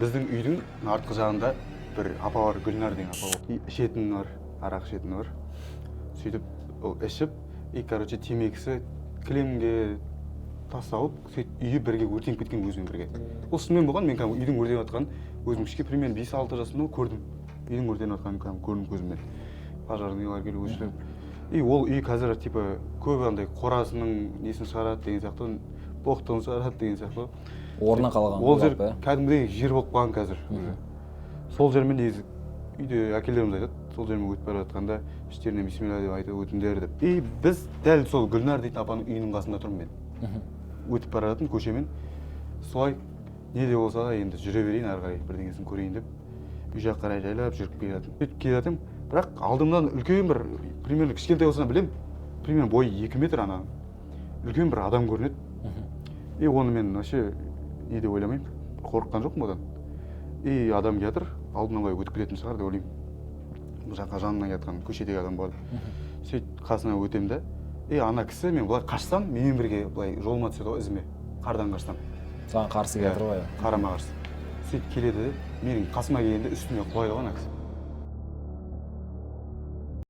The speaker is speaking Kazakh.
Біздің үйдің артқы жағында бір апа бар, Гүлнар деген апа бар. Ішетін бар, арақ ішетін бар. Сөйтіп ол ішіп, короче, темекісі кілемге тасталып, сөйтіп үйі бірге өртеніп кеткен өзімен бірге. Ол шынымен болған, мен үйдің өртеніп жатқанын өзім кішкене примерно 5-6 жасымда көрдім. Үйдің өртеніп жатқанын көрдім көзіммен. Пожарныйлар келіп өшіріп. Ол үй қазір типа көп андай қорасының несін шығарады деген сияқты, боқтығын шығарады деген сияқты. Орнына қалған. Ол жер кәдімгідей жер болып қалған қазір. Сол жермен негізі үйде әкелеріміз айтады, сол жермен өтіп бара жатқанда іштеріне бисмилля деп айтып өтіңдер деп. Біз дәл сол Гүлнар дейтін апаның үйінің қасында тұрмын мен. Өтіп бара жатырмын көшемен. Солай не де болса да енді жүре берейін ары қарай бірдеңесін көрейін деп үй жаққа қарай жайлап жүріп келе жатырмын. Сөйтіп келе жатырмын, бірақ алдымнан үлкен бір примерно кішкентай болса білем, примерно бойы 2 метр ана үлкен бір адам көрінеді. Оны мен вообще не деп ойламаймын, қорыққан жоқпын одан. Адам келатыр, алдынан былай өтіп кететін шығар деп ойлаймын. Бұл жаққа жанынан жатқан көшедегі адам болады. Сөйтіп қасына өтемін да, ана кісі мен былай қашсам, менімен бірге былай жолыма түседі ғой ізіме, қардан қашсам. Саған қарсы келтір ғой. Қарама қарсы. Сөйтіп келеді де, менің қасыма келгенде үстіме құлайды ғой ана кісі.